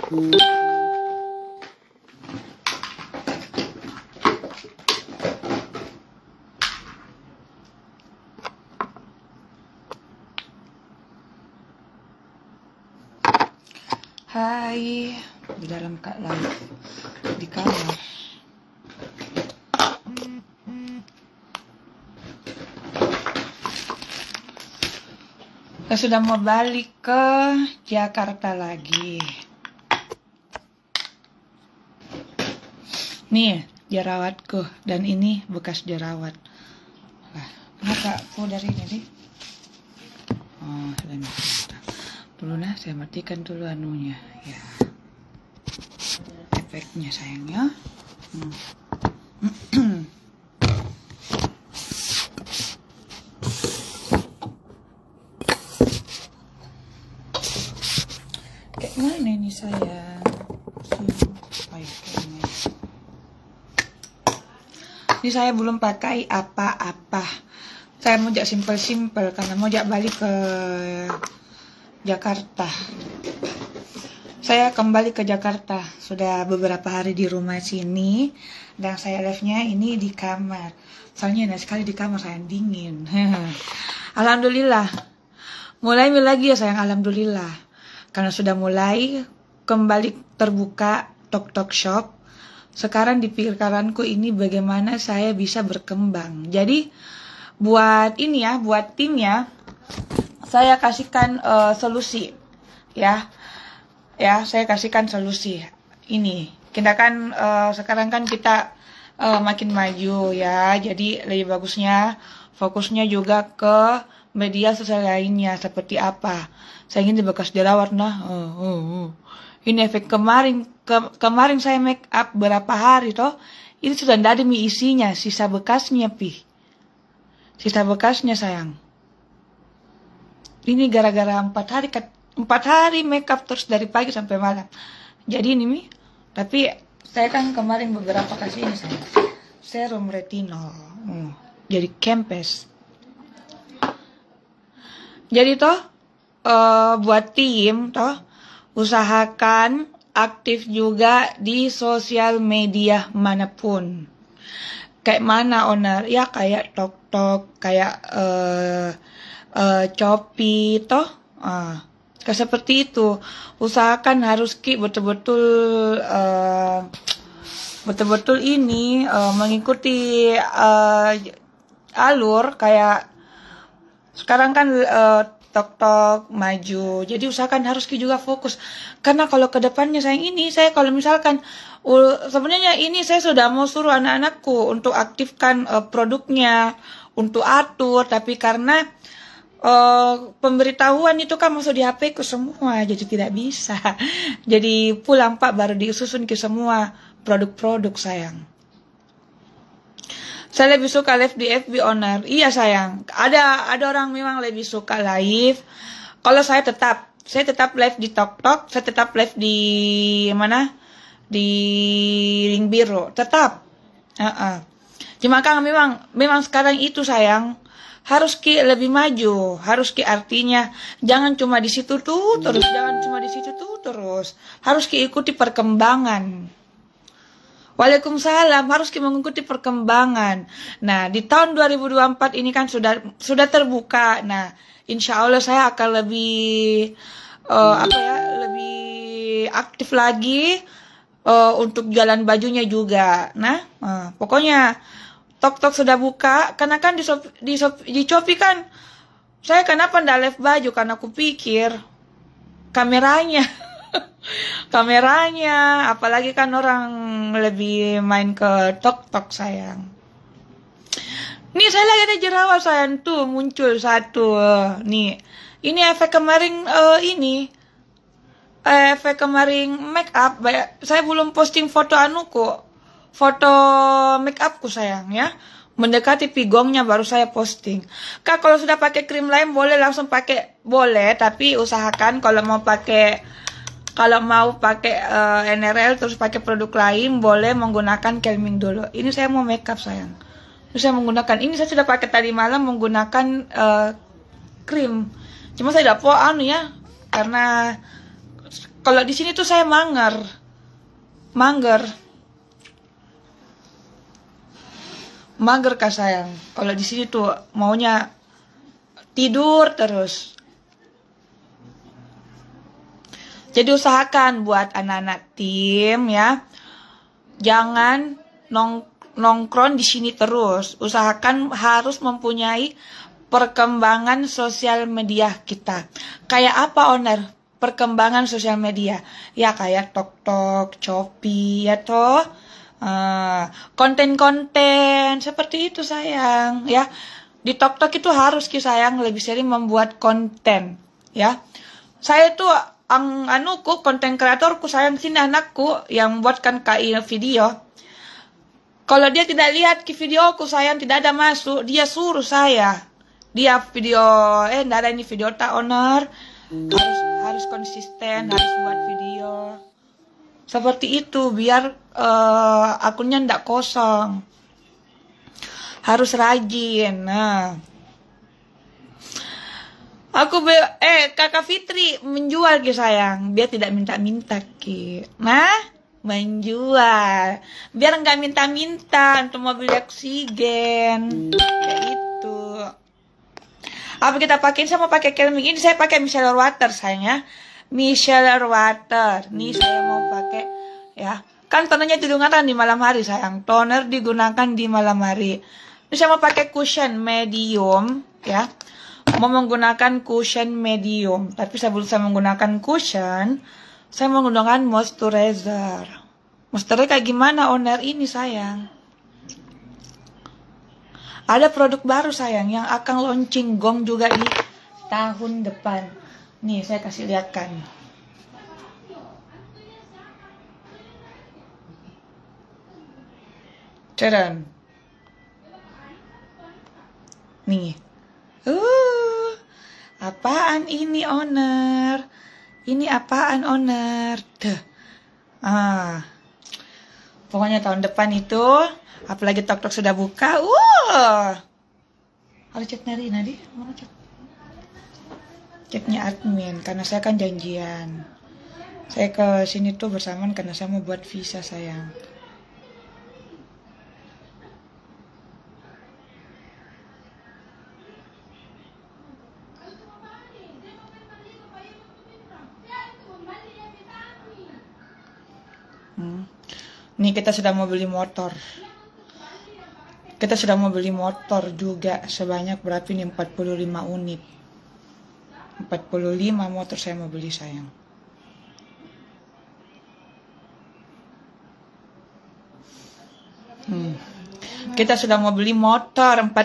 Hai, di dalam live di kamar. Saya sudah mau balik ke Jakarta lagi. Nih jerawatku, dan ini bekas jerawat. Nah, kenapa powder ini nih? Oh, sudah mati. Dulu nah, saya matikan dulu anunya ya, efeknya sayangnya. Kayak mana ini sayang? Ini saya belum pakai apa-apa. Saya mau simpel-simpel karena mau balik ke Jakarta. Saya kembali ke Jakarta. Sudah beberapa hari di rumah sini. Dan saya live-nya ini di kamar. Soalnya enak sekali di kamar, sayang, dingin. Alhamdulillah. Mulai lagi ya sayang, alhamdulillah. Karena sudah mulai kembali terbuka Tok Shop. Sekarang di pikiranku ini bagaimana saya bisa berkembang. Jadi buat ini ya, buat tim ya, saya kasihkan solusi ya, saya kasihkan solusi ini. Kita kan sekarang kan kita makin maju ya, jadi lebih bagusnya fokusnya juga ke media sosial lainnya. Seperti apa? Saya ingin bekas jerawat nah. Ini efek kemarin saya make up berapa hari toh, ini sudah tidak ada isinya, sisa bekasnya sisa bekasnya sayang. Ini gara-gara 4 hari make up terus dari pagi sampai malam. Jadi ini tapi saya kan kemarin beberapa kasih ini saya serum retinol. Jadi kempes. Jadi toh buat tim toh usahakan aktif juga di sosial media manapun. Kayak mana owner? Ya kayak Tok, kayak Shopee toh, kayak seperti itu. Usahakan harus betul-betul ini mengikuti alur kayak sekarang kan Tok maju. Jadi usahakan harus juga fokus. Karena kalau kedepannya sayang ini, saya kalau misalkan sebenarnya ini saya sudah mau suruh anak-anakku untuk aktifkan produknya, untuk atur, tapi karena pemberitahuan itu kan masuk di HP ku semua, jadi tidak bisa. Jadi pulang Pak baru disusun ke semua produk-produk sayang. Saya lebih suka live di FB owner. Iya sayang. Ada orang memang lebih suka live. Kalau saya tetap live di Tok, saya tetap live di mana? Di Ring Biru, tetap. Cuma kan memang sekarang itu sayang, harus lebih maju, artinya jangan cuma di situ tuh terus, harus ikuti perkembangan. Waalaikumsalam, harus mengikuti perkembangan. Nah, di tahun 2024 ini kan sudah terbuka. Nah, insya Allah saya akan lebih lebih aktif lagi untuk jalan bajunya juga. Nah, pokoknya Tok sudah buka, karena kan di Shopee kan saya kenapa ndak live baju, karena aku pikir kameranya apalagi kan orang lebih main ke Tok sayang. Nih saya lagi ada jerawat sayang tuh muncul satu nih. Ini efek kemarin efek kemarin make up. Saya belum posting foto foto make upku sayang ya. Mendekati pigongnya baru saya posting. Kak, kalau sudah pakai krim lain boleh langsung pakai, boleh, tapi usahakan kalau mau pakai NRL terus pakai produk lain boleh menggunakan calming dulu. Ini saya mau make up sayang. Ini saya menggunakan, ini saya sudah pakai tadi malam menggunakan krim. Cuma saya tidak ya, karena Kalau di sini tuh saya mager. Mager kak sayang. Kalau di sini tuh maunya tidur terus. Jadi usahakan buat anak-anak tim ya, jangan nongkrong di sini terus. Usahakan harus mempunyai perkembangan sosial media kita. Kayak apa owner? Perkembangan sosial media. Ya kayak TokTok, Shopee ya toh. Konten-konten seperti itu sayang ya. Di TokTok itu harus sayang lebih sering membuat konten ya. Saya tuh konten kreatorku sayang sini anakku yang buatkan KI video. Kalau dia tidak lihat ke videoku sayang tidak ada masuk, dia suruh saya. Dia video enggak ada ini video tak owner. Harus konsisten, harus buat video. Seperti itu biar akunnya ndak kosong. Harus rajin. Nah. Kakak Fitri menjual ke sayang, biar tidak minta-minta ke. Nah, menjual. Biar nggak minta-minta untuk mobil oksigen. Kayak itu. Apa kita pakai? Saya mau pakai kerming ini, saya pakai micellar water sayang ya. Micellar water. Nih saya mau pakai ya. Kan tonernya digunakan di malam hari sayang. Toner digunakan di malam hari. Ini saya mau pakai cushion medium ya. Mau menggunakan cushion medium, tapi sebelum saya menggunakan cushion, saya menggunakan moisturizer. Moisturizer kayak gimana owner ini sayang? Ada produk baru sayang yang akan launching gong juga di tahun depan. Nih saya kasih lihatkan. Cadan. Nih. Apaan ini owner? Ini apaan owner? Pokoknya tahun depan itu, apalagi TokTok sudah buka, harus chat Nadi, mana chat? Chatnya admin, karena saya kan janjian. Saya ke sini tuh bersamaan karena saya mau buat visa sayang. Nih kita sudah mau beli motor. Kita sudah mau beli motor juga sebanyak berapa ini 45 unit. 45 motor saya mau beli sayang. Kita sudah mau beli motor 45.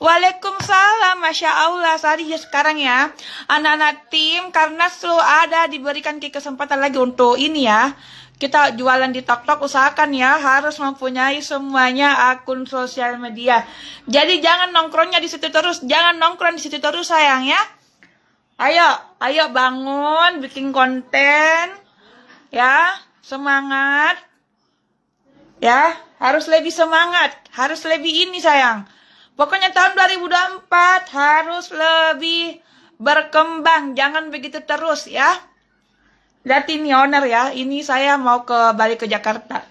Waalaikumsalam, Masya Allah. Sari ya sekarang ya anak-anak tim, karena selalu ada diberikan kesempatan lagi untuk ini ya. Kita jualan di TokTok, usahakan ya harus mempunyai semuanya akun sosial media. Jadi jangan nongkrongnya di situ terus, jangan nongkrong di situ terus sayang ya. Ayo bangun bikin konten ya, semangat. Ya, harus lebih semangat, harus lebih ini sayang. Pokoknya tahun 2024 harus lebih berkembang, jangan begitu terus ya. Lihat ini owner ya, ini saya mau balik ke Jakarta.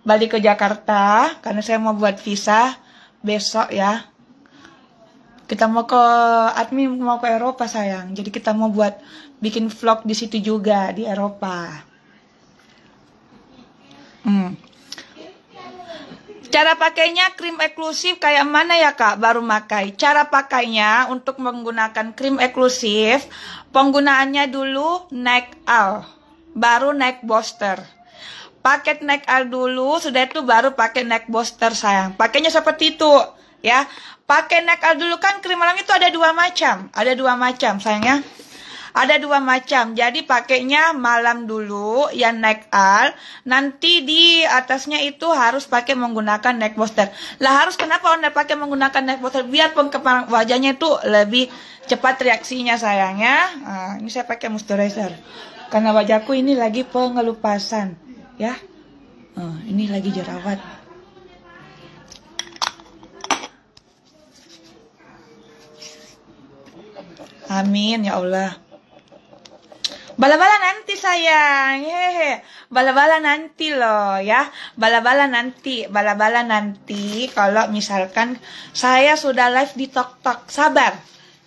Balik ke Jakarta, karena saya mau buat visa besok ya. Kita mau admin mau ke Eropa sayang, jadi kita mau bikin vlog di situ juga, di Eropa. Cara pakainya krim eksklusif kayak mana ya kak? Baru pakai. Cara pakainya untuk menggunakan krim eksklusif, penggunaannya dulu neck oil, baru neck booster. Paket neck oil dulu, sudah itu baru pakai neck booster sayang. Pakainya seperti itu ya. Pakai neck oil dulu, kan krim malam itu ada dua macam sayangnya. Ada dua macam, jadi pakainya malam dulu yang neck oil, nanti di atasnya itu harus pakai menggunakan neck booster. Lah harus kenapa owner pakai menggunakan neck booster? Biar pengkepalan wajahnya itu lebih cepat reaksinya sayangnya. Ini saya pakai moisturizer, karena wajahku ini lagi pengelupasan ya. Ini lagi jerawat. Amin ya Allah. Bala-bala nanti sayang, hehe. Bala-bala nanti loh ya. Bala-bala nanti kalau misalkan saya sudah live di TokTok. Sabar.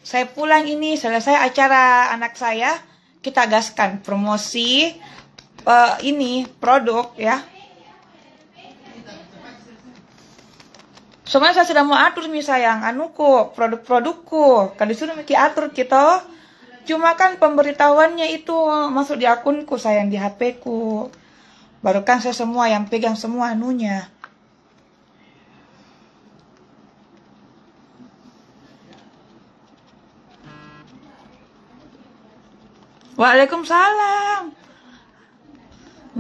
Saya pulang ini selesai acara anak saya, kita gaskan promosi ini produk ya. Soalnya saya sudah mau atur nih sayang, anuku, produk-produkku. Kan disuruh miki atur gitu. Cuma kan pemberitahuannya itu masuk di akunku sayang, di HP-ku. Baru kan saya semua yang pegang semua anunya. Waalaikumsalam.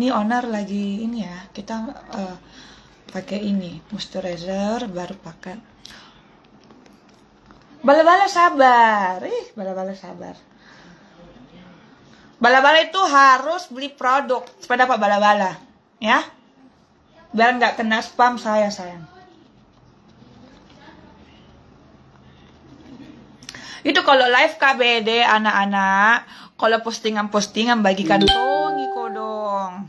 Ini owner lagi ini ya, kita pakai ini moisturizer baru pakai. Bala-bala sabar, bala-bala sabar. Bala-bala itu harus beli produk supaya dapat bala-bala, ya. Biar nggak kena spam saya sayang. Itu kalau live KBD anak-anak, kalau postingan-postingan bagikan tongi kodong.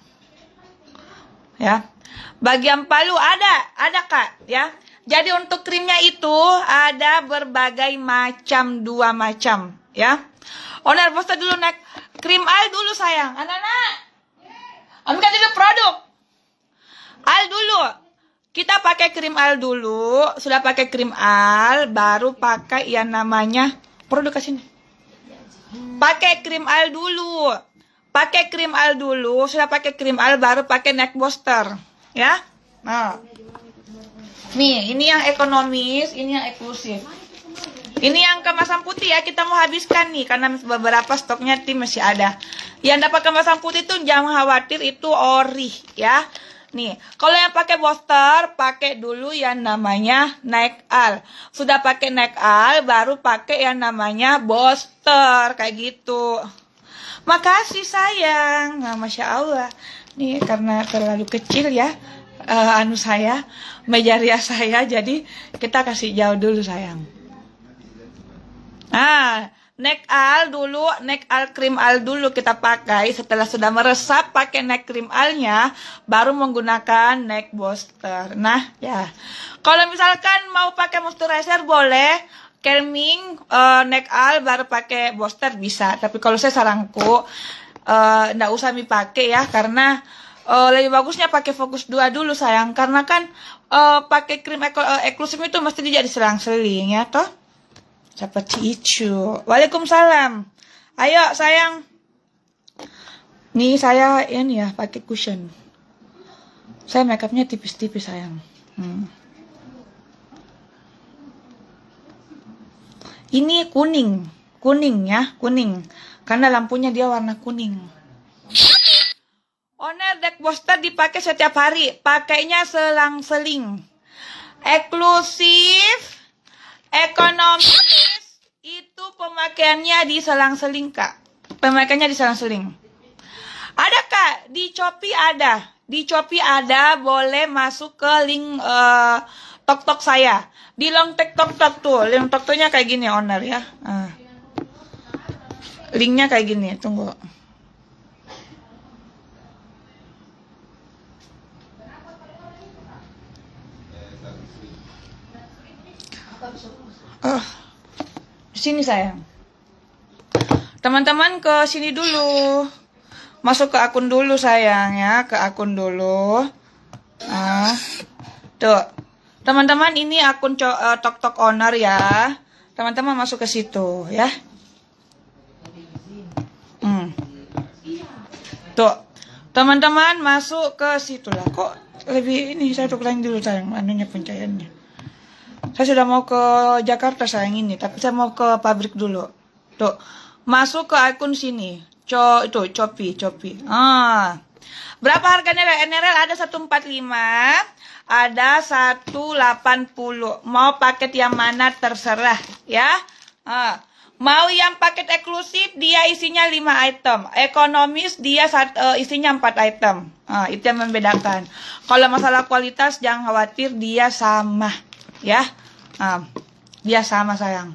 Ya. Bagian palu ada Kak, ya. Jadi untuk krimnya itu ada berbagai macam, 2 macam, ya. Owner poster dulu naik krim al dulu sayang, anak-anak. Ambilkan dulu produk. Al dulu. Kita pakai krim al dulu, sudah pakai krim al, baru pakai yang namanya produk kasih nih. Pakai krim al dulu. Pakai krim al dulu, sudah pakai krim al baru pakai neck booster, ya. Nah. Nih, ini yang ekonomis, ini yang eksklusif. Ini yang kemasan putih ya, kita mau habiskan nih karena beberapa stoknya masih ada. Yang dapat kemasan putih tuh jangan khawatir, itu ori ya. Nih, kalau yang pakai booster, pakai dulu yang namanya Neck Al. Sudah pakai Neck Al, baru pakai yang namanya booster kayak gitu. Makasih sayang. Nah, Masya Allah. Nih karena terlalu kecil ya saya, meja rias saya, jadi kita kasih jauh dulu sayang. Nah, neck al dulu, neck al krim al dulu kita pakai. Setelah sudah meresap pakai neck krim alnya, baru menggunakan neck booster. Nah, ya. Kalau misalkan mau pakai moisturizer boleh. Calming, neck al baru pakai booster bisa. Tapi kalau saya saranku nggak usah dipakai ya, karena lebih bagusnya pakai fokus 2 dulu sayang, karena kan pakai krim eksklusif itu mesti jadi selang-seling ya toh, seperti itu. Waalaikumsalam. Ayo sayang, nih saya ini ya pakai cushion. Saya makeupnya tipis-tipis sayang. Ini kuning ya, kuning, karena lampunya dia warna kuning. Owner deck booster dipakai setiap hari, pakainya selang-seling. Eksklusif, ekonomis, itu pemakaiannya di selang-seling Kak. Pemakaiannya di selang-seling. Ada Kak, di Shopee ada. Di Shopee ada, boleh masuk ke link TokTok saya. Di long TokTok tuh, link TokToknya kayak gini owner ya. Linknya kayak gini, tunggu. Sini sayang. Teman-teman ke sini dulu. Masuk ke akun dulu sayang ya, ke akun dulu. Tuh. Teman-teman ini akun TokTok owner ya. Teman-teman masuk ke situ ya. Tuh. Teman-teman masuk ke situ lah. Kok lebih ini saya tukerin dulu sayang anunya pencairannya. Saya sudah mau ke Jakarta sayang ini, tapi saya mau ke pabrik dulu. Tuh. Masuk ke akun sini. Itu Shopee. Berapa harga NRL? NRL ada 145, ada 180. Mau paket yang mana terserah ya. Mau yang paket eksklusif dia isinya 5 item. Ekonomis dia isinya 4 item. Itu yang membedakan. Kalau masalah kualitas jangan khawatir, dia sama ya. Dia sama sayang.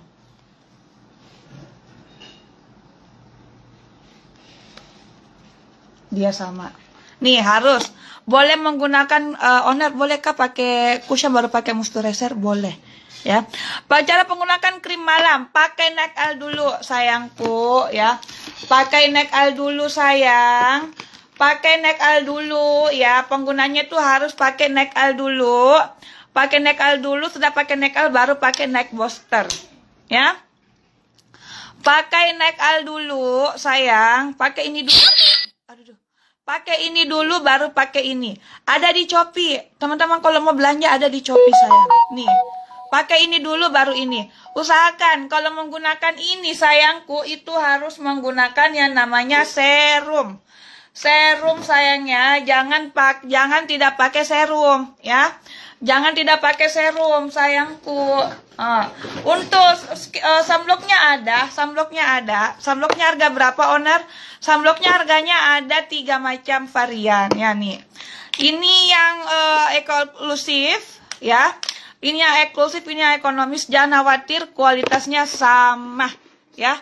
dia sama. Nih harus boleh menggunakan owner, bolehkah pakai cushion baru pakai moisturizer? Boleh ya. Cara penggunaan krim malam, pakai neck oil dulu sayangku ya. Pakai neck oil dulu sayang. Pakai neck oil dulu ya. Penggunanya tuh harus pakai neck oil dulu. Pakai neck oil dulu, sudah pakai neck oil baru pakai neck booster ya. Pakai neck oil dulu sayang. Pakai ini dulu. Aduh. Pakai ini dulu baru pakai ini. Ada di Shopee. Teman-teman kalau mau belanja ada di Shopee sayang. Nih. Pakai ini dulu baru ini. Usahakan kalau menggunakan ini sayangku itu harus menggunakan yang namanya serum. Serum sayangnya, jangan tidak pakai serum ya. Jangan tidak pakai serum sayangku. Untuk sunblocknya ada. Sunblocknya harga berapa owner? Sunblocknya harganya ada 3 macam varian ya nih. Ini yang eksklusif ya. Ini yang eksklusif, ini yang ekonomis. Jangan khawatir, kualitasnya sama ya.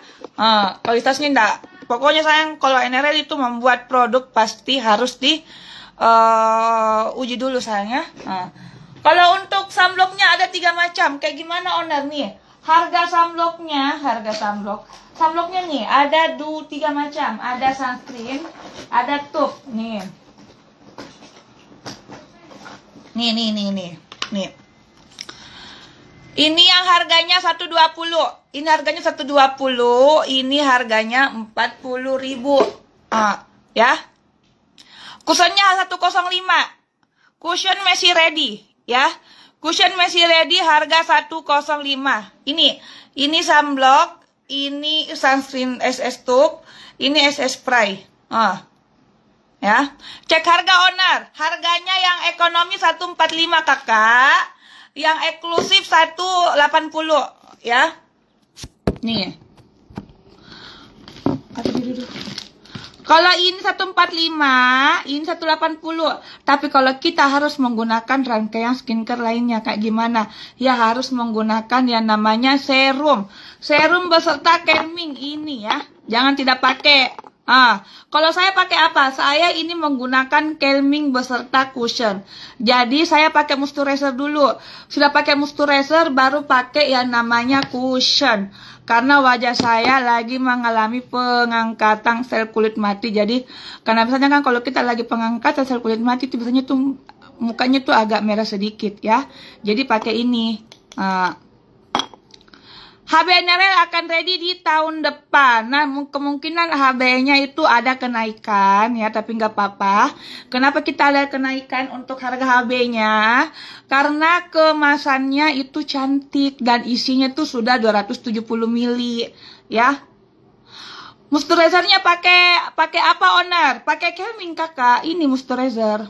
Kualitasnya enggak. Pokoknya sayang kalau NRL itu membuat produk pasti harus di uji dulu sayang ya. Kalau untuk sunblocknya ada 3 macam. Kayak gimana owner nih? Harga sunblocknya nih ada 3 macam. Ada sunscreen, ada tube nih. Nih. Ini yang harganya 120. Ini harganya 120. Ini harganya 40.000. Ya. Kusennya 105. Cushion masih ready, ya. Cushion masih ready harga 105. Ini sunblock, ini sunscreen SS tube, ini SS spray. Ya. Cek harga owner. Harganya yang ekonomi 145 kakak. Yang eksklusif 180 ya. Nih. Kalau ini 145, ini 180. Tapi kalau kita harus menggunakan rangkaian skincare lainnya kayak gimana? Ya harus menggunakan yang namanya serum. Serum beserta calming ini ya. Jangan tidak pakai. Kalau saya pakai apa? Saya ini menggunakan calming beserta cushion. Jadi saya pakai moisturizer dulu. Sudah pakai moisturizer baru pakai yang namanya cushion. Karena wajah saya lagi mengalami pengangkatan sel kulit mati. Jadi karena biasanya kan kalau kita lagi pengangkatan sel kulit mati itu biasanya tuh mukanya tuh agak merah sedikit ya. Jadi pakai ini. HBNRL akan ready di tahun depan. Nah, kemungkinan HB-nya itu ada kenaikan ya, tapi nggak apa-apa. Kenapa kita ada kenaikan untuk harga HB-nya? Karena kemasannya itu cantik dan isinya tuh sudah 270 ml ya. Moisturizernya pakai apa owner? Pakai calming kakak. Ini moisturizer.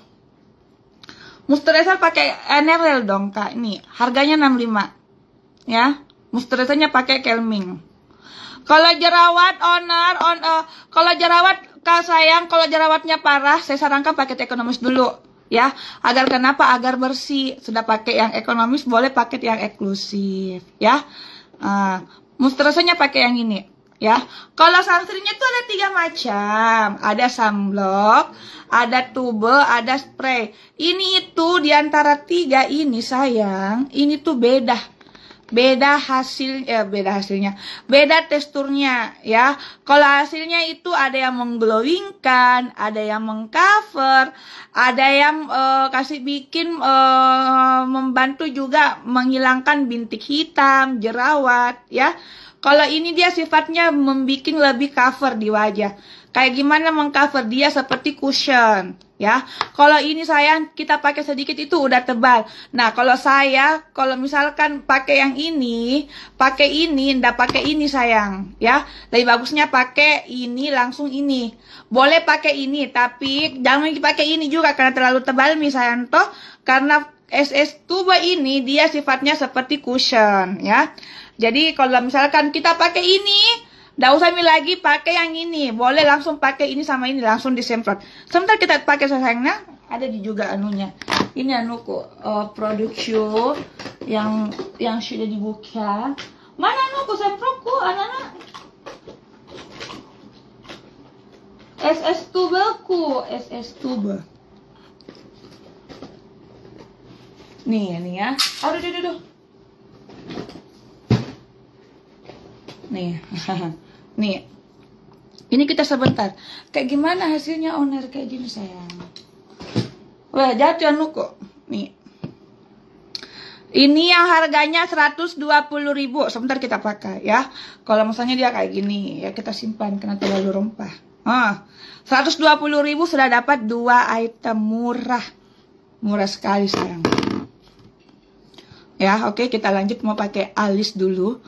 Moisturizer pakai NRL dong kak. Ini harganya 65 ya. Moisturizernya pakai calming. Kalau jerawat owner, kalau jerawat kak sayang, kalau jerawatnya parah, saya sarankan pakai ekonomis dulu ya. Agar kenapa? Agar bersih. Sudah pakai yang ekonomis, boleh pakai yang eksklusif ya. Moisturizernya pakai yang ini ya. Kalau sunscreennya tuh ada 3 macam. Ada sunblock, ada tube, ada spray. Ini itu diantara 3 ini sayang, ini tuh beda hasilnya, beda teksturnya ya. Kalau hasilnya itu ada yang mengglowingkan, ada yang mengcover, ada yang kasih bikin membantu juga menghilangkan bintik hitam, jerawat ya. Kalau ini dia sifatnya membuat lebih cover di wajah. Kayak gimana mengcover dia seperti cushion ya. Kalau ini sayang kita pakai sedikit itu udah tebal. Nah, kalau misalkan pakai yang ini, ndak pakai ini sayang ya. Lebih bagusnya pakai ini langsung ini. Boleh pakai ini tapi jangan pakai ini juga karena terlalu tebal misalnya toh, karena SS Tuba ini dia sifatnya seperti cushion ya. Jadi kalau misalkan kita pakai ini, nggak usah lagi pakai yang ini, boleh langsung pakai ini sama ini langsung disemprot. Sebentar kita pakai sayangnya, ada di juga anunya. Ini anuku produk show yang sudah dibuka. Mana anuku semprotku, anak-anak? SS tubeku, SS tube. Nih ya. Aduh. Nih. Nih. Ini kita sebentar. Kayak gimana hasilnya owner kayak gini sayang? Wah, jatuh anu kok. Nih. Ini yang harganya 120.000. Sebentar kita pakai ya. Kalau misalnya dia kayak gini, ya kita simpan karena terlalu rempah. 120.000 sudah dapat 2 item murah. Murah sekali sayang. Ya, oke, kita lanjut mau pakai alis dulu.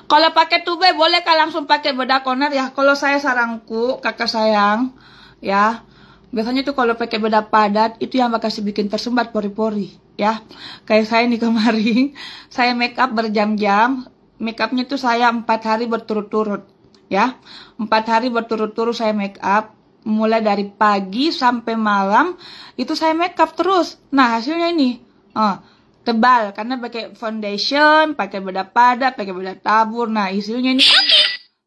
Kalau pakai tube boleh kah langsung pakai bedak corner ya. Kalau saya saranku, kakak sayang, ya. Biasanya tuh kalau pakai bedak padat itu yang bakal bikin tersumbat pori-pori, ya. Kayak saya nih kemarin, saya make up berjam-jam. Make upnya tuh saya 4 hari berturut-turut, ya. 4 hari berturut-turut saya make up. Mulai dari pagi sampai malam itu saya make up terus. Nah hasilnya ini tebal karena pakai foundation, pakai bedak padat, pakai bedak tabur. Nah hasilnya ini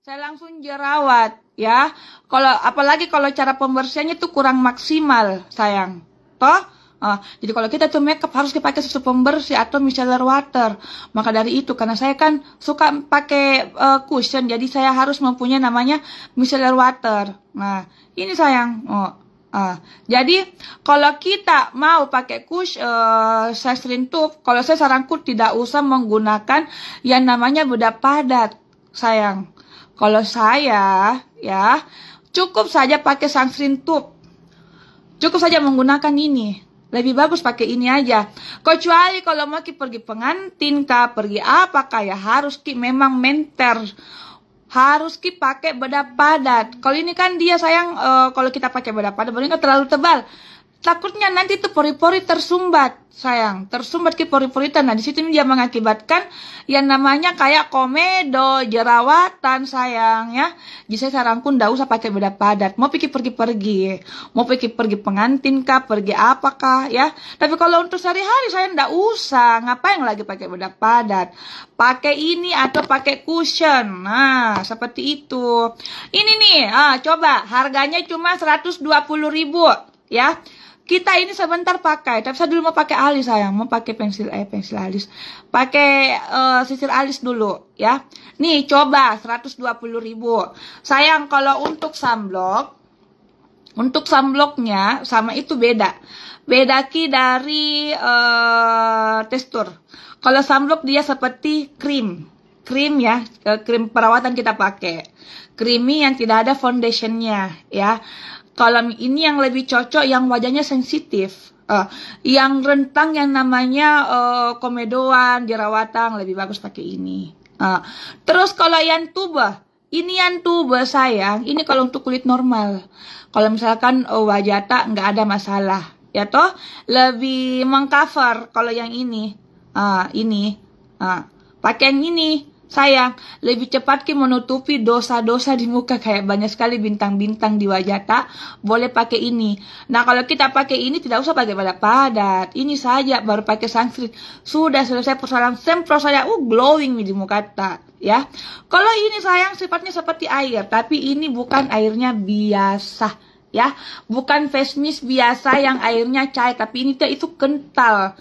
saya langsung jerawat ya. Kalau apalagi kalau cara pembersihannya tuh kurang maksimal sayang. Toh? Jadi kalau kita tuh makeup harus dipakai susu pembersih atau micellar water. Maka dari itu karena saya kan suka pakai cushion, jadi saya harus mempunyai namanya micellar water. Nah ini sayang. Jadi kalau kita mau pakai sunscreen tube, kalau saya saranku tidak usah menggunakan yang namanya bedak padat sayang. Kalau saya ya cukup saja pakai sunscreen tube. Cukup saja menggunakan ini. Lebih bagus pakai ini aja. Kecuali kalau mau pergi pengantin kah, pergi apa kayak harus memang menter. Harus pakai bedak padat. Kalau ini kan dia sayang, kalau kita pakai bedak padat, berarti kan terlalu tebal. Takutnya nanti tuh pori-pori tersumbat, sayang. Tersumbat pori-pori. Nah, di situ dia mengakibatkan yang namanya kayak komedo, jerawatan, sayang ya. Jadi saya saranku ndak usah pakai bedak padat. Mau pergi-pergi, mau pergi pengantin kah, pergi apakah ya. Tapi kalau untuk sehari-hari saya ndak usah. Ngapain lagi pakai bedak padat? Pakai ini atau pakai cushion. Nah, seperti itu. Ini nih, coba harganya cuma 120.000 ya. Kita ini sebentar pakai, tapi saya dulu mau pakai alis sayang, mau pakai pensil alis, pakai sisir alis dulu ya. Nih coba 120.000 sayang. Kalau untuk sunblocknya sama itu beda dari tekstur. Kalau sunblock dia seperti krim ya, krim perawatan kita pakai, creamy yang tidak ada foundationnya ya. Kalau ini yang lebih cocok yang wajahnya sensitif, yang rentang yang namanya komedoan, jerawatan, lebih bagus pakai ini. Terus kalau yang tube, ini yang tube sayang, ini kalau untuk kulit normal. Kalau misalkan wajah tak nggak ada masalah, ya toh lebih mengcover. Kalau yang ini, pakai yang ini. Sayang, lebih cepat menutupi dosa-dosa di muka, kayak banyak sekali bintang-bintang di wajah tak, boleh pakai ini. Nah, kalau kita pakai ini tidak usah pakai bedak padat. Ini saja baru pakai sunscreen. Sudah selesai persoalan, semprot saja glowing di muka tak, ya. Kalau ini sayang sifatnya seperti air, tapi ini bukan airnya biasa, ya. Bukan face mist biasa yang airnya cair, tapi ini itu kental.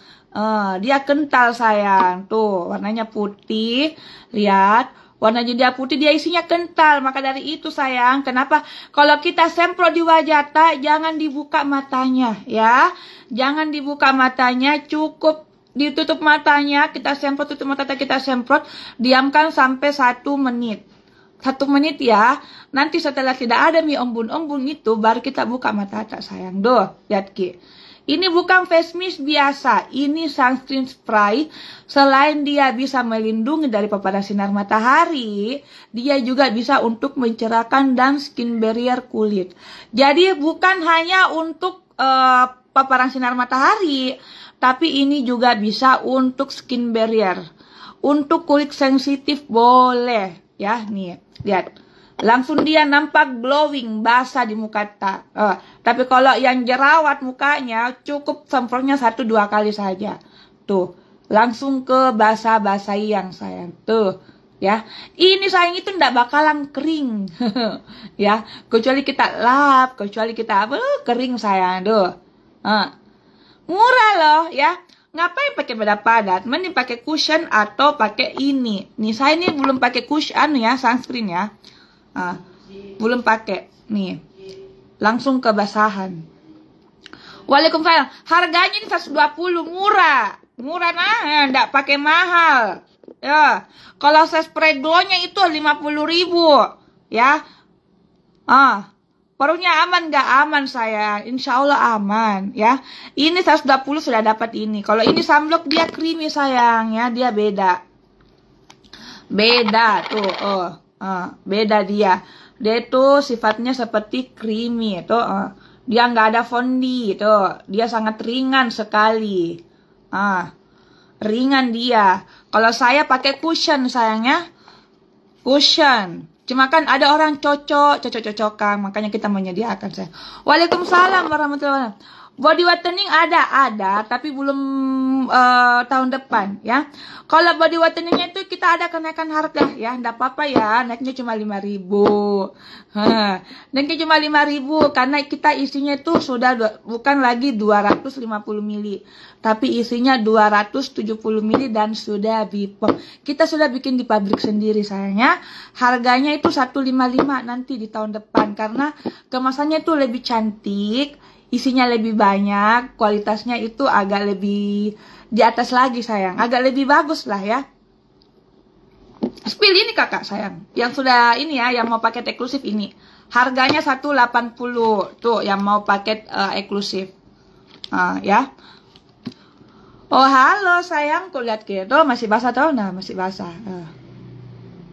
Dia kental sayang. Tuh warnanya putih. Lihat warnanya dia putih, dia isinya kental. Maka dari itu sayang, kenapa kalau kita semprot di wajah tak, jangan dibuka matanya ya. Jangan dibuka matanya, cukup ditutup matanya. Kita semprot, tutup mata kita semprot, diamkan sampai 1 menit. 1 menit ya. Nanti setelah tidak ada embun-embun itu, baru kita buka mata tak sayang. Duh, lihat ki. Ini bukan face mist biasa, ini sunscreen spray. Selain dia bisa melindungi dari paparan sinar matahari, dia juga bisa untuk mencerahkan dan skin barrier kulit. Jadi bukan hanya untuk paparan sinar matahari, tapi ini juga bisa untuk skin barrier. Untuk kulit sensitif boleh, ya nih, lihat. Langsung dia nampak glowing, basah di muka tak. Tapi kalau yang jerawat mukanya, cukup semprotnya 1-2 kali saja. Tuh, langsung ke basah-basahi yang sayang. Tuh, ya. Ini sayang itu ndak bakalan kering. Ya, kecuali kita lap, kecuali kita kering sayang, tuh. Murah loh, ya. Ngapain pakai beda padat? Mending pakai cushion atau pakai ini. Nih, saya ini belum pakai cushion ya, sunscreen ya. Belum pakai. Nih. Langsung kebasahan. Waalaikumsalam. Harganya ini 120, murah. Murah nah, enggak pakai mahal. Ya. Kalau saya spray glow-nya itu 50.000, ya. Perutnya aman nggak aman saya? Insya Allah aman ya. Ini 120 sudah dapat ini. Kalau ini sunblock dia creamy sayang ya, dia beda. Beda tuh, beda dia. Dia tuh sifatnya seperti creamy tuh. Dia nggak ada fondi tuh. Dia sangat ringan sekali. Ringan dia. Kalau saya pakai cushion sayangnya, cushion. Cuma kan ada orang cocok-cocokan, makanya kita menyediakan saya. Waalaikumsalam warahmatullahi wabarakatuh. Body whitening ada, tapi belum tahun depan ya. Kalau body whiteningnya itu kita ada kenaikan harga ya, enggak apa-apa ya, naiknya cuma 5.000. Naiknya cuma 5.000 karena kita isinya itu sudah bukan lagi 250 mili, tapi isinya 270 mili dan sudah bipom. Kita sudah bikin di pabrik sendiri sayangnya. Harganya itu 155 nanti di tahun depan karena kemasannya itu lebih cantik. Isinya lebih banyak, kualitasnya itu agak lebih di atas lagi sayang, agak lebih bagus lah ya. Spill ini kakak sayang, yang sudah ini ya, yang mau paket eksklusif ini. Harganya 180 tuh, yang mau paket eksklusif, ya. Oh halo sayang, ku lihat gitu, masih basah tau, nah masih basah,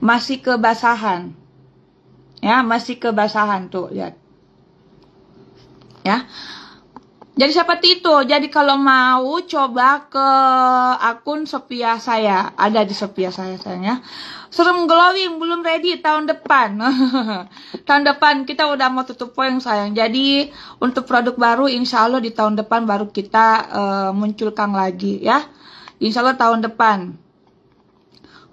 masih kebasahan, ya masih kebasahan tuh lihat. Ya, jadi seperti itu. Jadi kalau mau coba ke akun Sophia saya, ada di Sophia saya sayangnya. Serum glowing belum ready tahun depan. Tahun depan kita udah mau tutup poin sayang. Jadi untuk produk baru insya Allah di tahun depan baru kita munculkan lagi ya. Insya Allah tahun depan.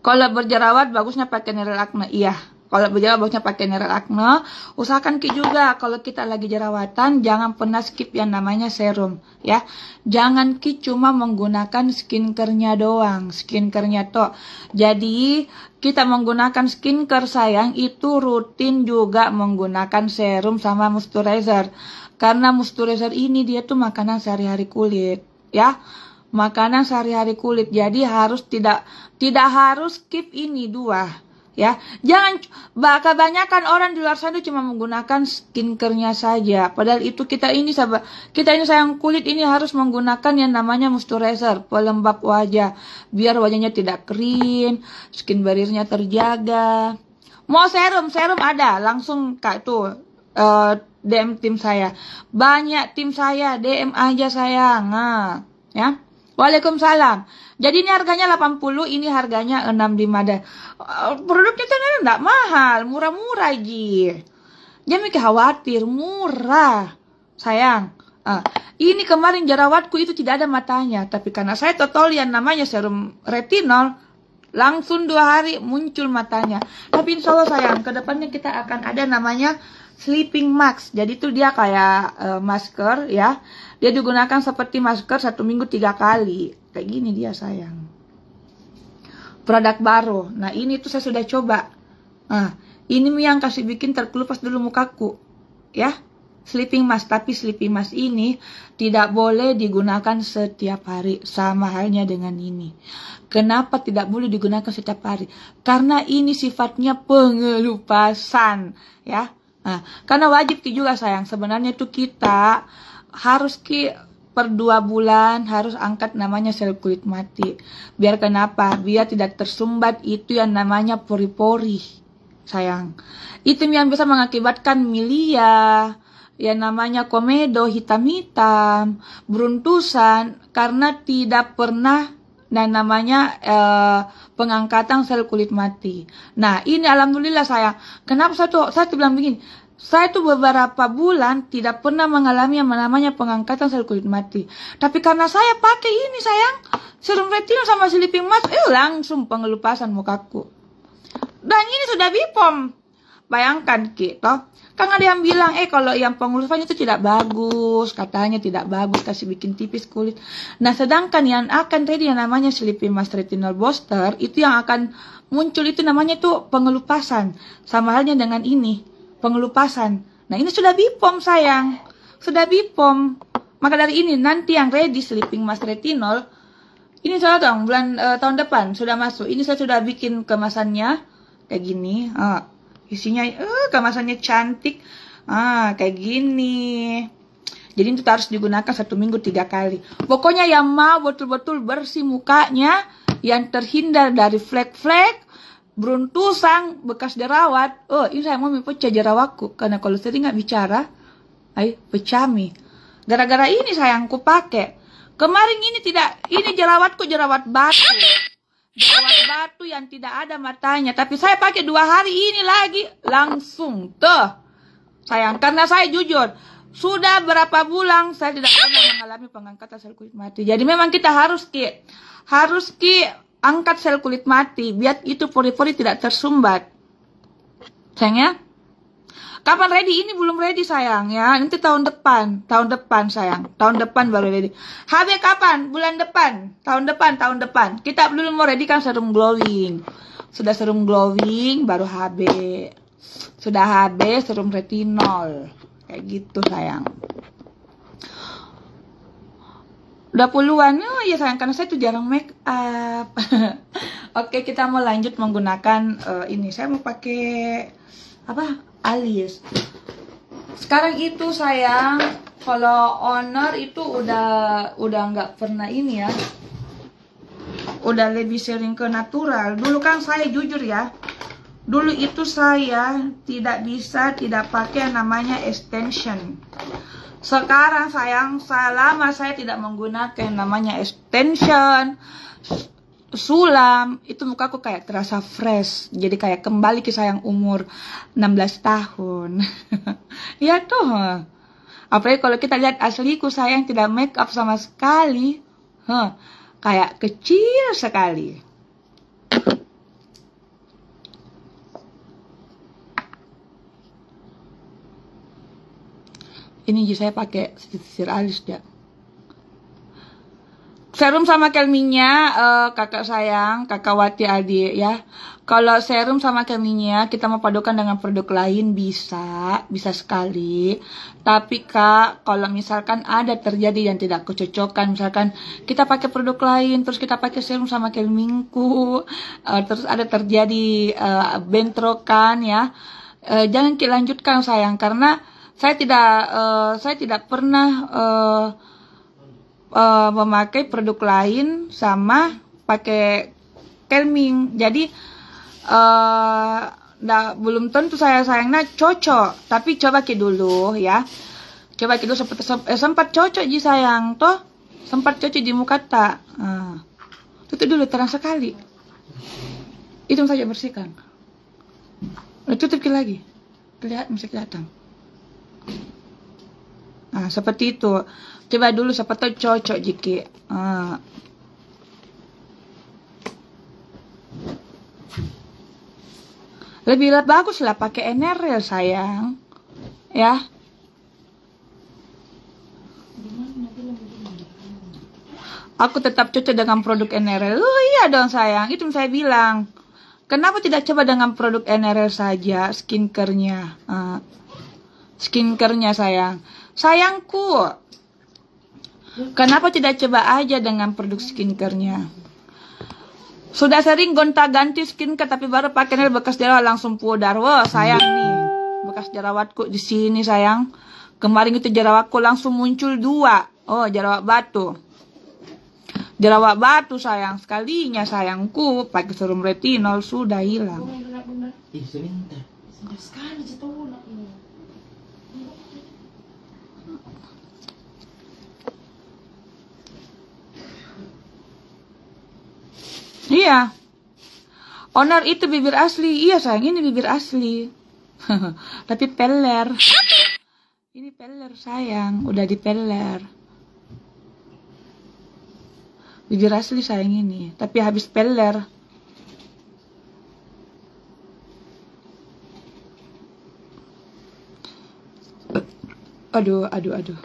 Kalau berjerawat bagusnya pakai Neril Acne, iya. Kalau berjerawat bagusnya pakai Neril Acne. Usahakan juga kalau kita lagi jerawatan jangan pernah skip yang namanya serum ya. Jangan cuma menggunakan skincare-nya doang, skincare-nya toh. Jadi kita menggunakan skincare sayang itu rutin juga menggunakan serum sama moisturizer. Karena moisturizer ini dia tuh makanan sehari-hari kulit ya. Makanan sehari-hari kulit. Jadi harus tidak harus skip ini dua. Ya, jangan kebanyakan orang di luar sana cuma menggunakan skincare-nya saja. Padahal itu kita ini sayang kulit ini harus menggunakan yang namanya moisturizer, pelembab wajah, biar wajahnya tidak kering, skin barrier-nya terjaga. Mau serum ada, langsung kak tuh DM tim saya. Banyak tim saya, DM aja sayang. Ya. Waalaikumsalam. Jadi ini harganya 80, ini harganya 65 deh. Produknya tuh enggak mahal, murah-murah ji. Jangan mikir khawatir, murah. Sayang. Ini kemarin jerawatku itu tidak ada matanya, tapi karena saya total yang namanya serum retinol, langsung 2 hari muncul matanya. Tapi insya Allah sayang, kedepannya kita akan ada namanya sleeping mask. Jadi itu dia kayak masker ya. Dia digunakan seperti masker 1 minggu 3 kali. Kayak gini dia sayang. Produk baru. Nah ini tuh saya sudah coba. Ini yang kasih bikin terkelupas dulu mukaku. Ya. Sleeping mask. Tapi sleeping mask ini tidak boleh digunakan setiap hari. Sama halnya dengan ini. Kenapa tidak boleh digunakan setiap hari? Karena ini sifatnya pengelupasan. Ya. Karena wajib juga sayang. Sebenarnya itu kita harus per 2 bulan harus angkat namanya sel kulit mati. Biar kenapa? Biar tidak tersumbat itu yang namanya pori-pori sayang. Itu yang bisa mengakibatkan milia, yang namanya komedo, hitam-hitam, beruntusan karena tidak pernah dan namanya pengangkatan sel kulit mati. Nah ini alhamdulillah sayang. Kenapa saya bilang begini? Saya tuh beberapa bulan tidak pernah mengalami yang namanya pengangkatan sel kulit mati. Tapi karena saya pakai ini sayang, serum retinol sama sleeping mask, langsung pengelupasan mukaku. Dan ini sudah Bepom. Bayangkan gitu. Kan ada yang bilang, kalau yang pengulusan itu tidak bagus, katanya tidak bagus, kasih bikin tipis kulit. Nah, sedangkan yang akan ready yang namanya Sleeping Mask Retinol Booster, itu yang akan muncul itu namanya tuh pengelupasan. Sama halnya dengan ini, pengelupasan. Nah, ini sudah Bepom sayang. Sudah Bepom. Maka dari ini, nanti yang ready Sleeping Mask Retinol, ini salah dong, tahun depan sudah masuk. Ini saya sudah bikin kemasannya kayak gini. Isinya kemasannya cantik. Kayak gini. Jadi itu harus digunakan 1 minggu 3 kali. Pokoknya yang mau betul-betul bersih mukanya, yang terhindar dari flek-flek, beruntusan, bekas jerawat. Ini saya mau pecah jerawatku. Karena kalau sering nggak bicara, pecah mi. Gara-gara ini sayangku pakai. Kemarin ini jerawatku jerawat batu. Jerawat batu yang tidak ada matanya. Tapi saya pakai 2 hari ini lagi. Langsung. Tuh. Sayang. Karena saya jujur. Sudah berapa bulan saya tidak pernah mengalami pengangkatan sel kulit mati. Jadi memang kita harus angkat sel kulit mati. Biar itu pori-pori tidak tersumbat. Sayangnya. Kapan ready? Ini belum ready sayang ya. Nanti tahun depan sayang. Tahun depan baru ready. HB kapan? Bulan depan. Tahun depan. Kita belum mau ready kan serum glowing. Sudah serum glowing baru HB. Sudah HB serum retinol. Kayak gitu sayang. Udah puluhan. Ya sayang karena saya tuh jarang make up. Oke, kita mau lanjut menggunakan ini. Saya mau pakai alis. Sekarang itu sayang, kalau Honor itu udah nggak pernah ini ya. Udah lebih sering ke natural. Dulu kan saya jujur ya. Dulu itu saya tidak pakai namanya extension. Sekarang sayang, selama saya tidak menggunakan namanya extension, sulam, itu mukaku kayak terasa fresh. Jadi kayak kembali ke sayang umur 16 tahun. Ya tuh. Apalagi kalau kita lihat asliku sayang tidak make up sama sekali. Kayak kecil sekali. Ini saya pakai sisir alis ya. Serum sama kelminya, kakak sayang, kakak Wati adik ya. Kalau serum sama kelminya kita mau padukan dengan produk lain bisa sekali. Tapi kak, kalau misalkan ada terjadi yang tidak kecocokan, misalkan kita pakai produk lain, terus kita pakai serum sama kelminku, terus ada terjadi bentrokan ya, jangan kita lanjutkan sayang, karena saya tidak pernah memakai produk lain sama pakai kelming. Jadi belum tentu sayangnya cocok. Tapi coba ke dulu ya. Coba ke dulu sempat cocok ji sayang toh. Sempat cocok di muka tak. Tutup dulu terang sekali. Itu saja bersihkan. Tutup lagi. Masih kelihatan. Nah, seperti itu. Coba dulu siapa tahu cocok Jiki. Lebih bagus lah pakai NRL sayang. Ya. Aku tetap cocok dengan produk NRL. Iya dong sayang. Itu saya bilang. Kenapa tidak coba dengan produk NRL saja skincare-nya? Skincare-nya sayang. Sayangku. Kenapa tidak coba aja dengan produk skincare-nya? Sudah sering gonta-ganti skincare tapi baru pakai NRL bekas jerawat langsung pudar. Wah, sayang nih. Bekas jerawatku di sini sayang. Kemarin itu jerawatku langsung muncul 2. Oh, jerawat batu. Jerawat batu sayang, sekalinya sayangku pakai serum retinol sudah hilang. Iya. Honor itu bibir asli. Iya sayang, ini bibir asli. Tapi peler. Ini peler sayang, udah dipeler. Bibir asli sayang ini, tapi habis peler. Aduh, aduh, aduh.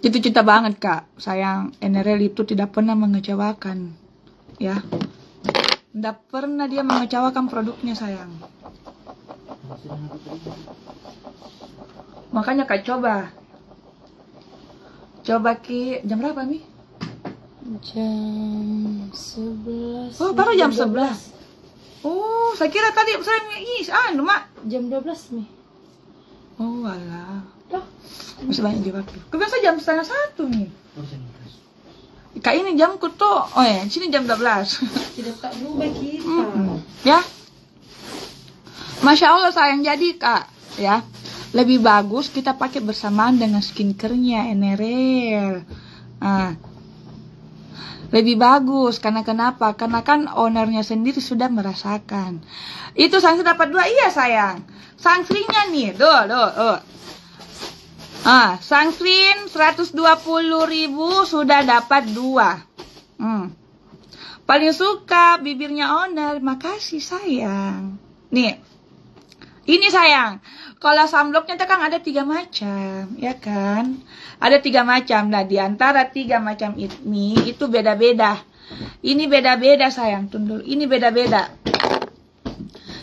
Jatuh cinta banget, Kak. Sayang, NRL itu tidak pernah mengecewakan. Ya. Tidak pernah dia mengecewakan produknya, sayang. Makanya Kak coba. Coba Ki, jam berapa nih? Jam 11. Oh, baru jam 11. Oh, saya kira tadi saya Mak. Jam 12 nih. Oh, alah. Loh, Masih banyak di waktu. Kebiasa jam setengah 1 nih. Kak ini jamku tuh. Oh ya, sini jam 12. tidak tak berubah kita. Ya. Masya Allah sayang, jadi Kak, ya. Lebih bagus kita pakai bersamaan dengan skincare-nya NRL. Lebih bagus, karena kenapa? Karena kan ownernya sendiri sudah merasakan. Itu sunscreen dapat 2, iya sayang. Sunscreen-nya nih, sunscreen 120.000 sudah dapat 2. Paling suka bibirnya owner, makasih sayang. Nih, ini sayang. Kalau sunblocknya kan ada 3 macam, ya kan? Ada 3 macam. Nah, di antara 3 macam ini itu beda-beda. Ini beda-beda sayang, tundul. Ini beda-beda.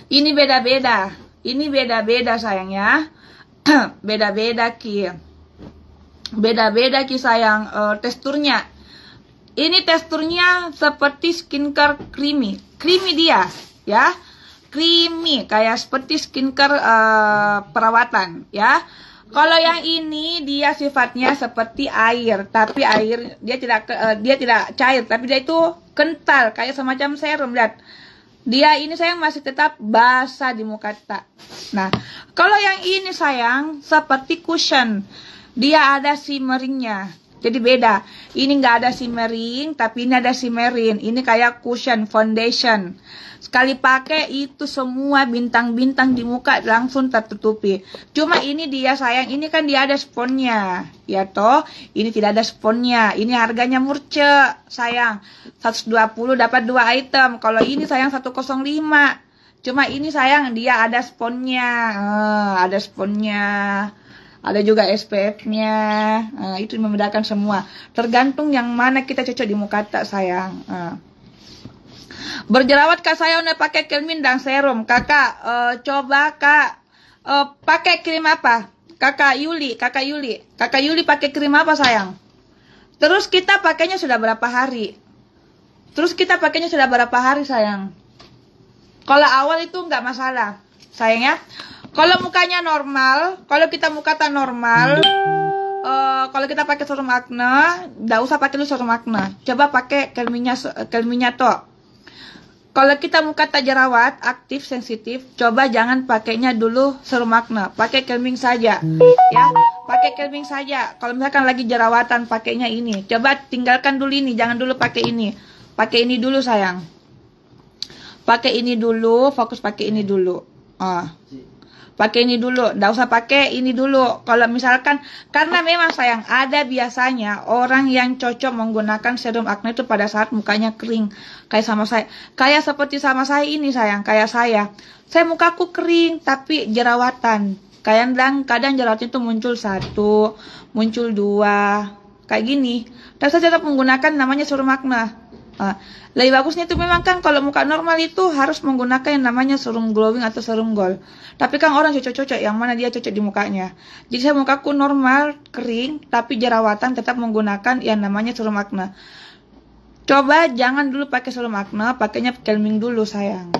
Ini beda-beda. Ini beda-beda sayang ya. Beda-beda Ki. Beda-beda Ki sayang, teksturnya. Ini teksturnya seperti skincare creamy. Creamy dia, ya. Creamy kayak seperti skincare perawatan ya. Kalau yang ini dia sifatnya seperti air, tapi air dia tidak cair, tapi dia itu kental kayak semacam serum. Lihat. Dia ini sayang masih tetap basah di muka tak. Nah, kalau yang ini sayang seperti cushion. Dia ada shimmeringnya. Jadi beda. Ini nggak ada shimmering, tapi ini ada shimmering. Ini kayak cushion foundation. Sekali pakai itu semua bintang-bintang di muka langsung tertutupi. Cuma ini dia sayang, ini kan dia ada sponnya. Ya toh, ini tidak ada sponnya. Ini harganya murce sayang. 120 dapat 2 item. Kalau ini sayang 105. Cuma ini sayang dia ada sponnya. Ada sponnya. Ada juga SPF-nya. Itu membedakan semua. Tergantung yang mana kita cocok di muka tak sayang. Berjerawat Kak, saya udah pakai Kelmin dan serum. Kakak coba Kak pakai krim apa? Kakak Yuli pakai krim apa sayang? Terus kita pakainya sudah berapa hari? Sayang? Kalau awal itu nggak masalah sayang ya. Kalau mukanya normal, kalau kita muka tak normal, kalau kita pakai serum acne, nggak usah pakai dulu serum acne. Coba pakai Kelminnya toh. Kalau kita muka tak jerawat, aktif, sensitif, coba jangan pakainya dulu serum acne, pakai Kelmin saja, ya, pakai Kelmin saja. Kalau misalkan lagi jerawatan, pakainya ini. Coba tinggalkan dulu ini, jangan dulu pakai ini dulu sayang. Pakai ini dulu, fokus pakai ini dulu. Pakai ini dulu, nggak usah pakai ini dulu. Kalau misalkan, karena memang sayang ada biasanya orang yang cocok menggunakan serum acne itu pada saat mukanya kering, kayak sama saya, kayak seperti sama saya ini sayang, kayak saya mukaku kering tapi jerawatan. Kadang jerawat itu muncul 1, muncul 2, kayak gini. Dan saya tetap menggunakan namanya serum acne. Lebih bagusnya itu memang kan kalau muka normal itu harus menggunakan yang namanya serum glowing atau serum gold. Tapi kan orang cocok-cocok yang mana dia cocok di mukanya. Jadi saya mukaku normal, kering, tapi jerawatan tetap menggunakan yang namanya serum acne. Coba jangan dulu pakai serum acne, pakainya Kelmin dulu sayang.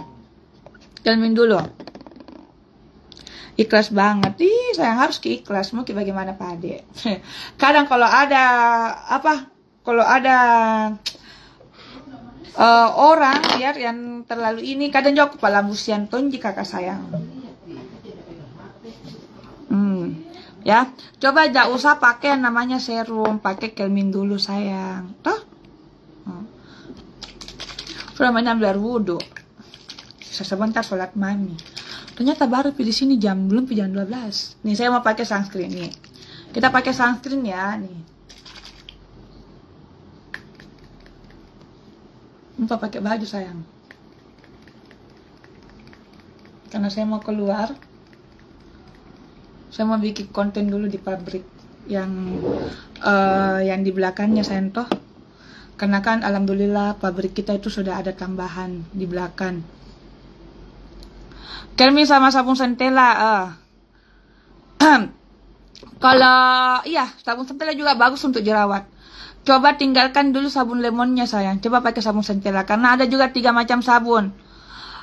Kelmin dulu. Ikhlas banget. Sayang harus ikhlas. Mau bagaimana Pak Ade. Kadang kalau ada orang ya yang terlalu ini, kadang juga kepala musian tonji kakak sayang. Ya, coba jangan usah pakai yang namanya serum, pakai Kelmin dulu sayang. Toh? Sudah mengambil air wudhu. Sebentar sholat mami. Ternyata baru di sini belum jam 12. Nih saya mau pakai sunscreen nih. Kita pakai sunscreen ya nih. Lupa pakai baju sayang, karena saya mau keluar. Saya mau bikin konten dulu di pabrik yang di belakangnya sayang toh. Karena kan alhamdulillah pabrik kita itu sudah ada tambahan di belakang. Kelmi sama sabun Centella. Kalau iya, sabun Centella juga bagus untuk jerawat. Coba tinggalkan dulu sabun lemonnya sayang. Coba pakai sabun Centella karena ada juga 3 macam sabun.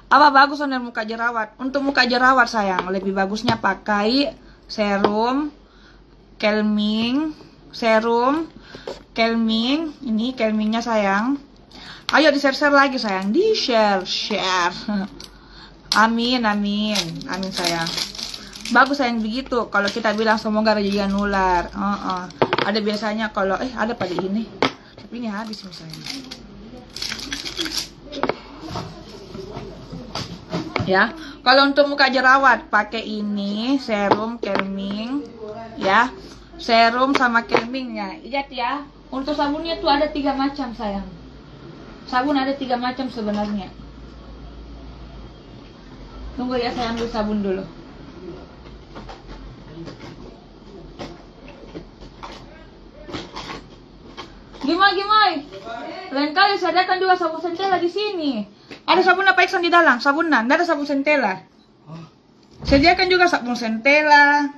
Apa bagus untuk muka jerawat? Untuk muka jerawat sayang, lebih bagusnya pakai serum calming, ini calmingnya sayang. Ayo di-share lagi sayang, di-share. Amin sayang. Bagus sayang begitu. Kalau kita bilang semoga rezeki nular. Ada biasanya kalau ada pada ini, tapi ini habis misalnya. Ya, kalau untuk muka jerawat pakai ini serum calming, ya. Serum sama calmingnya. Lihat ya. Untuk sabunnya tuh ada 3 macam sayang. Sabun ada 3 macam sebenarnya. Tunggu ya, saya ambil sabun dulu. Gimai. Lain kali sediakan juga sabun Centella di sini. Ada sabun apa Iksan di dalam? Sabunan. Nggak ada sabun Centella. Sediakan juga sabun Centella.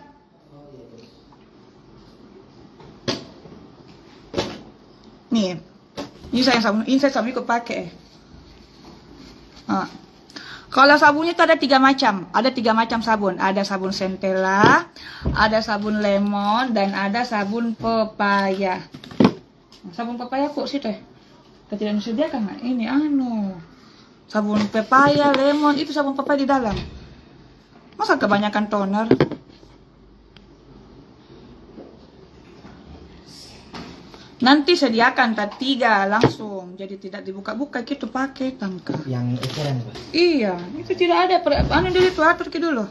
Nih. Ini saya sabun. Ini saya sabun ikut pakai. Kalau sabunnya itu ada 3 macam. Ada 3 macam sabun. Ada sabun Centella, ada sabun lemon, dan ada sabun pepaya. Sabun pepaya kok sih teh? Tidak disediakan nggak? Ini sabun pepaya, lemon, itu sabun pepaya di dalam. Masa kebanyakan toner? Nanti sediakan 3 langsung, jadi tidak dibuka-buka gitu pakai tangka. Yang eceran Pak? Iya, itu tidak ada. Dulu itu atur dulu.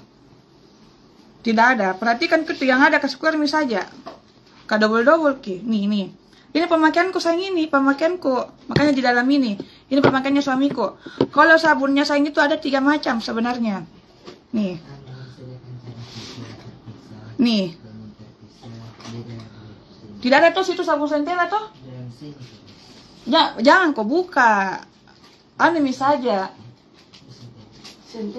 Tidak ada. Perhatikan itu yang ada ke square mi saja. Ke double ki. Nih. Ini pemakaianku sayang, ini pemakaianku. Makanya di dalam ini. Ini pemakaiannya suamiku. Kalau sabunnya sayang itu ada 3 macam sebenarnya. Nih. Tidak ada tuh situ sabun Centella toh? Jangan kau buka. Ini saja.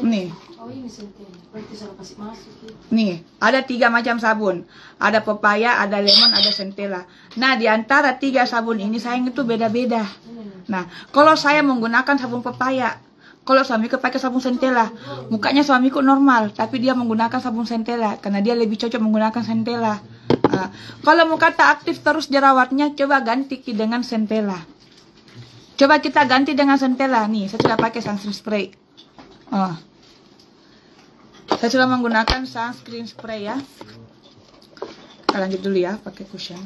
Nih. Oh ini Centella. Berarti saya kasih masuk ya. Nih, ada 3 macam sabun. Ada pepaya, ada lemon, ada Centella. Nah, di antara 3 sabun ini sayang itu beda-beda. Nah, kalau saya menggunakan sabun pepaya, kalau suamiku pakai sabun Centella, mukanya suamiku normal, tapi dia menggunakan sabun Centella karena dia lebih cocok menggunakan Centella. Kalau muka tak aktif terus jerawatnya, coba ganti dengan Centella. Coba kita ganti dengan Centella. Nih, saya sudah pakai sunscreen spray. Saya sudah menggunakan sunscreen spray ya. Kita lanjut dulu ya, pakai cushion.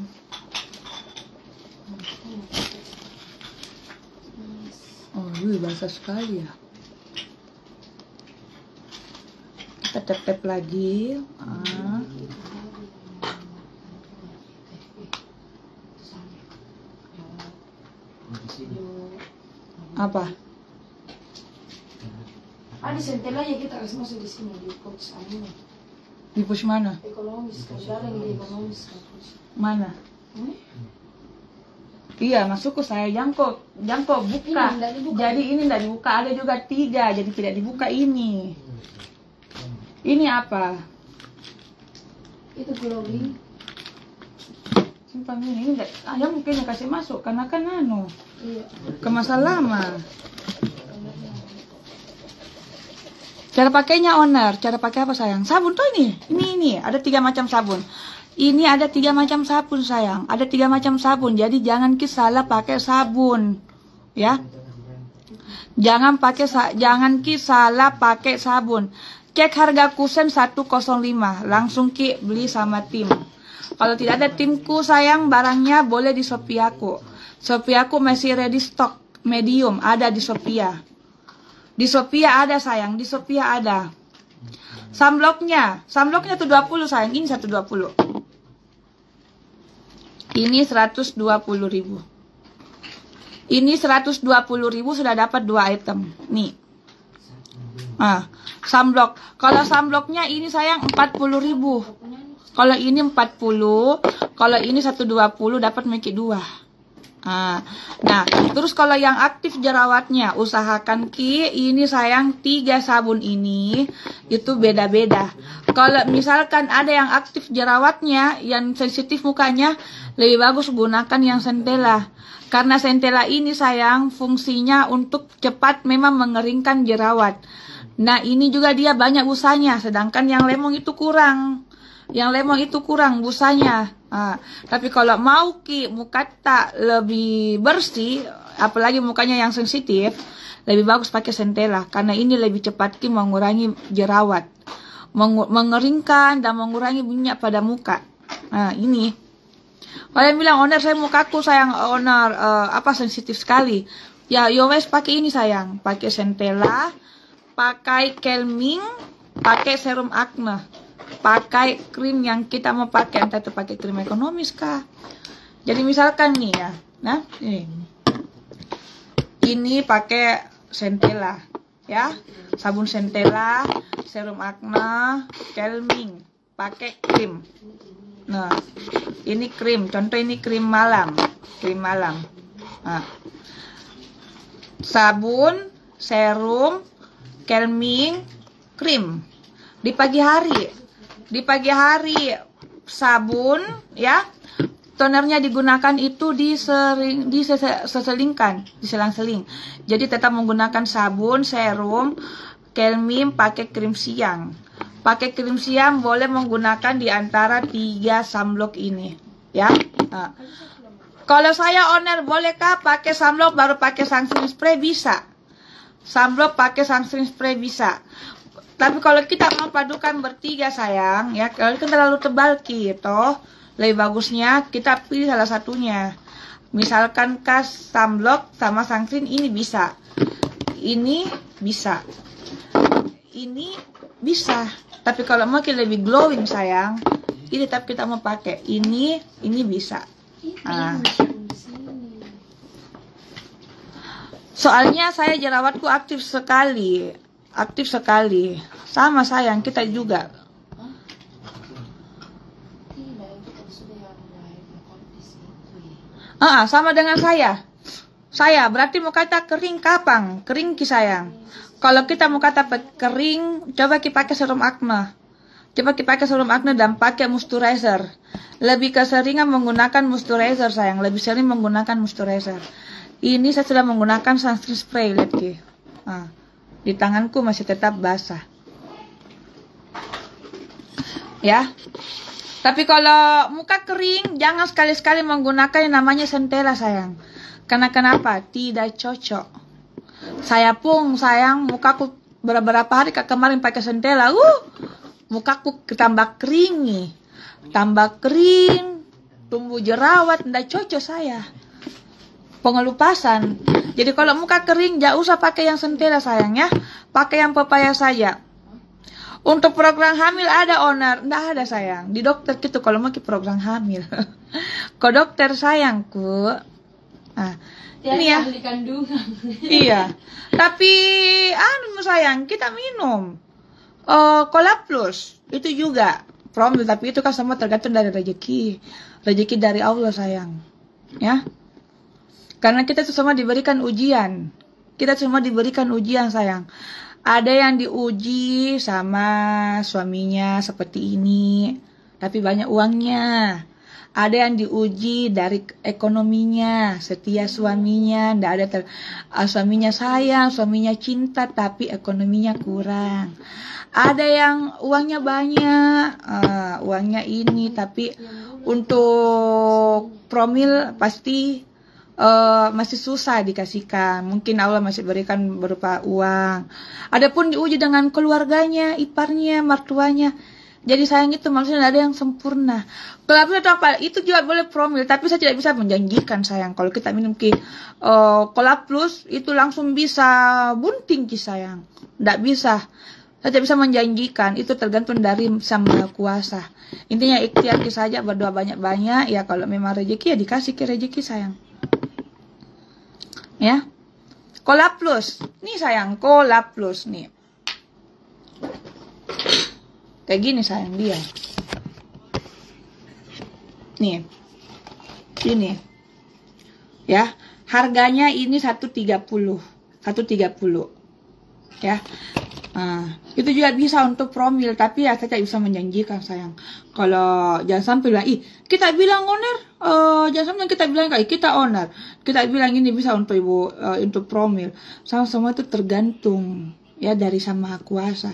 Basah sekali ya. Kita tap-tap lagi. Apa? Ada Centella ya kita kasih masuk di sini di pouch ini. Di push mana? Ekonomis kan, jarang di ekonomis kan. Mana? Iya, masukku saya jangkau buka. Jadi ini tidak dibuka, ada juga 3, jadi tidak dibuka ini. Ini apa? Itu glowing. Simpan ini enggak. Ayam mungkin kasih masuk karena kan Iya. kemasan lama. Cara pakainya owner, cara pakai apa sayang? Sabun tuh ini ada 3 macam sabun. Ini ada 3 macam sabun sayang, ada 3 macam sabun. Jadi jangan salah pakai sabun, ya. Jangan salah pakai sabun. Cek harga kusen 105, langsung beli sama tim. Kalau tidak ada timku sayang, barangnya boleh di Shopee aku. Shopee aku masih ready stock medium, ada di Shopee. Di Shopee ada sayang, di Shopee ada. Sunblocknya tuh 20 sayang, ini 120. Ini 120.000. Ini 120.000 sudah dapat 2 item. Nih. sunblock. Kalau sunblocknya ini sayang 40.000. Kalau ini 40, kalau ini 120 dapat make 2. Nah, terus kalau yang aktif jerawatnya, usahakan Ki, ini sayang 3 sabun ini itu beda-beda. Kalau misalkan ada yang aktif jerawatnya, yang sensitif mukanya, lebih bagus gunakan yang Centella. Karena Centella ini sayang fungsinya untuk cepat memang mengeringkan jerawat. Nah, ini juga dia banyak busanya, sedangkan yang lemon itu kurang. Yang lemon itu kurang busanya. Tapi kalau mau Ki muka tak lebih bersih, apalagi mukanya yang sensitif, lebih bagus pakai Centella karena ini lebih cepat Ki mengurangi jerawat, mengeringkan dan mengurangi minyak pada muka. Nah, ini. Kalian bilang, owner saya mukaku sayang, owner sensitif sekali. Ya, yowes pakai ini sayang, pakai Centella, pakai calming, pakai serum acne. Pakai krim yang kita mau pakai, entah itu pakai krim ekonomis kah. Jadi misalkan nih ya, nah ini pakai Centella ya, sabun Centella, serum acne, calming, pakai krim. Nah, ini krim, contoh ini krim malam. Nah, sabun, serum, calming, krim di pagi hari. Di pagi hari sabun ya, tonernya digunakan itu diseselingkan, diselang-seling. Jadi tetap menggunakan sabun, serum, calming, pakai krim siang. Pakai krim siang boleh menggunakan di antara 3 sunblock ini ya. Nah, kalau saya owner bolehkah pakai sunblock baru pakai sunscreen spray? Bisa. Sunblock pakai sunscreen spray bisa. Tapi kalau kita mau padukan bertiga sayang, ya kalau kan terlalu tebal gitu, lebih bagusnya kita pilih salah satunya. Misalkan sunblock sama sunscreen ini bisa, ini bisa, ini bisa. Tapi kalau mau kita lebih glowing sayang, ini tetap kita mau pakai ini bisa. Soalnya saya jerawatku aktif sekali. Sama sayang, kita juga. Sama dengan saya. Berarti mau kata kering kapan? Kering Ki sayang. Kalau kita mau kata kering, coba kita pakai serum acne. Dan pakai moisturizer. Lebih keseringan menggunakan moisturizer sayang. Lebih sering menggunakan moisturizer. Ini saya sudah menggunakan sunscreen spray, lihat Ki. Di tanganku masih tetap basah. Ya. Tapi kalau muka kering, jangan sekali-sekali menggunakan yang namanya Centella sayang. Karena kenapa? Tidak cocok. Saya pun sayang, mukaku beberapa hari kemarin pakai Centella. Mukaku tambah kering nih. Tambah kering, tumbuh jerawat, tidak cocok saya. Pengelupasan. Jadi kalau muka kering, jangan usah pakai yang Centella sayang ya. Pakai yang pepaya saja. Untuk program hamil ada owner? Nggak ada sayang. Di dokter gitu kalau mau ke program hamil. Ke dokter sayangku. Ini ya. Iya. Tapi sayang, kita minum Cola Plus. Itu juga promil, tapi itu kan semua tergantung dari rezeki. Rezeki dari Allah sayang. Ya. Karena kita semua diberikan ujian. Sayang. Ada yang diuji sama suaminya seperti ini, tapi banyak uangnya. Ada yang diuji dari ekonominya, setia suaminya, ndak ada suaminya sayang, suaminya cinta, tapi ekonominya kurang. Ada yang uangnya banyak, uangnya ini, tapi untuk promil pasti masih susah dikasihkan. Mungkin Allah masih berikan berupa uang. Adapun diuji dengan keluarganya, iparnya, mertuanya. Jadi sayang itu maksudnya ada yang sempurna. Kalau itu apa? Itu juga boleh promil, tapi saya tidak bisa menjanjikan sayang. Kalau kita minum Cola Plus itu langsung bisa bunting Ki sayang. Tidak bisa. Saya tidak bisa menjanjikan. Itu tergantung dari Sang Maha Kuasa. Intinya ikhtiar Ki saja, berdoa banyak-banyak. Ya kalau memang rezeki ya dikasih ke rezeki sayang. Ya, Cola Plus, nih sayang, Cola Plus nih. Kayak gini sayang dia. Nih. Ini. Ya, harganya ini 130. 130. Ya. Nah, itu juga bisa untuk promil, tapi ya saya tidak bisa menjanjikan sayang. Kalau jangan sampai bilang, kita bilang owner, jangan sampai kita bilang kayak kita owner, kita bilang ini bisa untuk ibu, untuk promil. Semua itu tergantung ya dari Sang Maha Kuasa.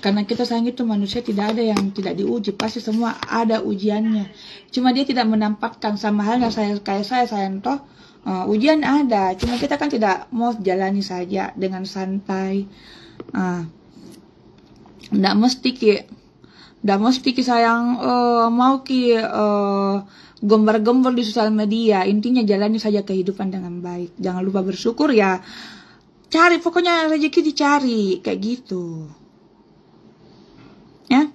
Karena kita sayang itu manusia tidak ada yang tidak diuji, pasti semua ada ujiannya. Cuma dia tidak menampakkan, sama halnya saya kayak saya sayang toh. Ujian ada, cuma kita kan tidak mau jalani saja dengan santai. Nggak mesti ki sayang mau ki gembar-gembar di sosial media. Intinya jalani saja kehidupan dengan baik. Jangan lupa bersyukur ya. Cari, pokoknya rezeki dicari kayak gitu. Ya.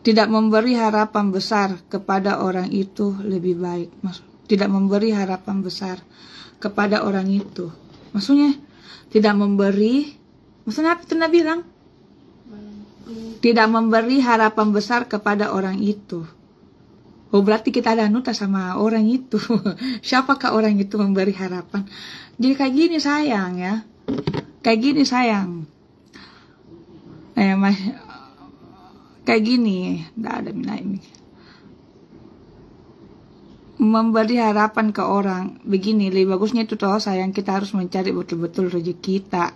Tidak memberi harapan besar kepada orang itu lebih baik. Tidak memberi harapan besar kepada orang itu. Maksudnya tidak memberi, maksudnya apa itu Nabi bilang? Tidak memberi harapan besar kepada orang itu. Oh, berarti kita ada nuta sama orang itu. Siapakah orang itu memberi harapan? Jadi kayak gini sayang ya. Kayak gini sayang. Kayak gini. Nggak ada mina ini. Memberi harapan ke orang. Begini, lebih bagusnya itu toh sayang, kita harus mencari betul-betul rezeki kita.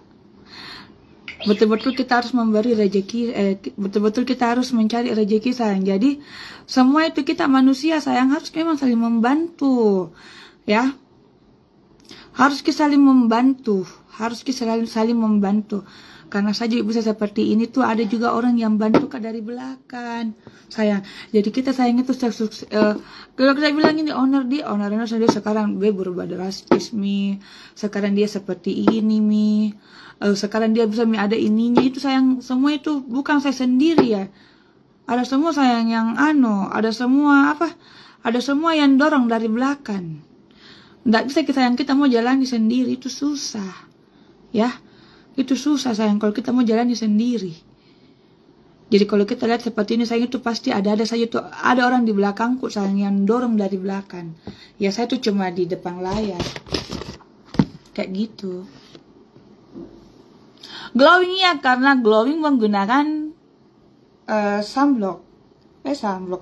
Betul-betul kita harus memberi rezeki, betul-betul kita harus mencari rezeki sayang. Jadi semua itu kita manusia sayang harus memang saling membantu, ya. Harus kita saling membantu, saling membantu. Karena saja bisa seperti ini tuh ada juga orang yang bantu dari belakang sayang. Jadi kita sayang itu kalau kita bilang ini ownernya dia sekarang berubah drastis sekarang dia seperti ini sekarang dia bisa ada ininya itu sayang. Semua itu bukan saya sendiri ya, ada semua sayang yang ada semua yang dorong dari belakang. Nggak bisa kita mau jalani sendiri, itu susah ya. Itu susah sayang kalau kita mau jalani sendiri. Jadi kalau kita lihat seperti ini sayang, itu pasti ada saja tuh, ada orang di belakangku sayang yang dorong dari belakang. Ya saya tuh cuma di depan layar. Kayak gitu. Glowing ya, karena glowing menggunakan sunblock.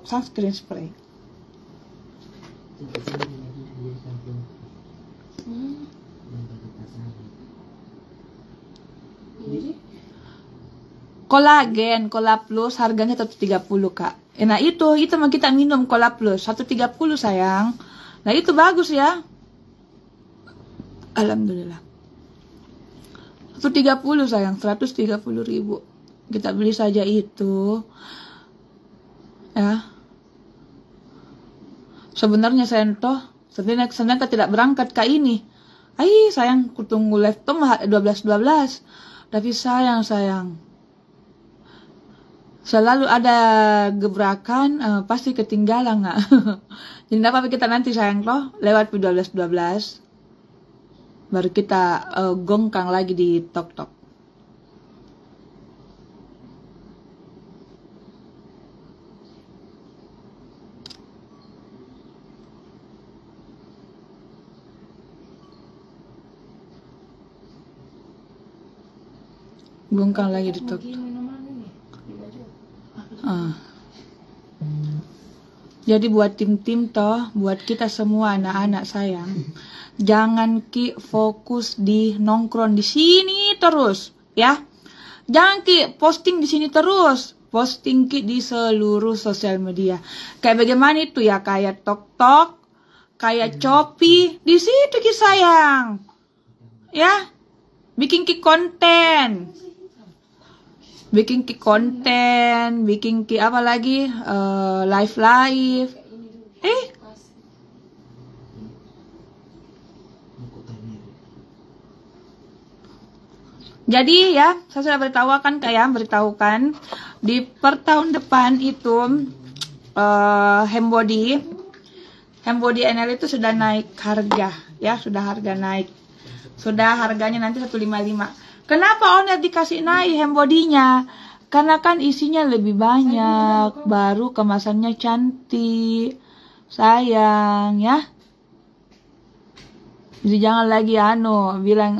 Sunscreen spray. Kolagen, Cola Plus harganya 130 kak. Nah itu mah kita minum Cola Plus 130 sayang. Nah itu bagus ya. Alhamdulillah. 130 sayang, 130.000. Kita beli saja itu. Ya. Sebenarnya sayang toh, sebenarnya tidak berangkat kak ini. Sayang, kutunggu live tuh 12. Tapi sayang. Selalu ada gebrakan, pasti ketinggalan nggak? Jadi apa kita nanti sayang toh lewat 12 baru kita gongkang lagi di tok. Gongkang lagi di tok. Jadi buat tim-tim toh, buat kita semua anak-anak sayang, jangan ki fokus di nongkrong di sini terus, ya. Jangan ki posting di sini terus, posting ki di seluruh sosial media. Kayak bagaimana itu ya, kayak TikTok, kayak Shopee, di situ ki sayang, ya. Bikin ki konten. Bikin apa lagi, live. Jadi ya, saya sudah beritahukan di per tahun depan itu Hembody NL itu sudah naik harga ya, sudah harganya nanti 155. Kenapa owner dikasih naik hand bodinya? Karena kan isinya lebih banyak, baru kemasannya cantik. Sayang ya. Jadi jangan lagi bilang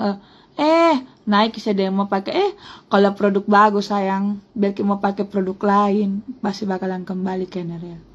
naik saya dia mau pakai kalau produk bagus sayang, biar kita mau pakai produk lain pasti bakalan kembali ke Nerel.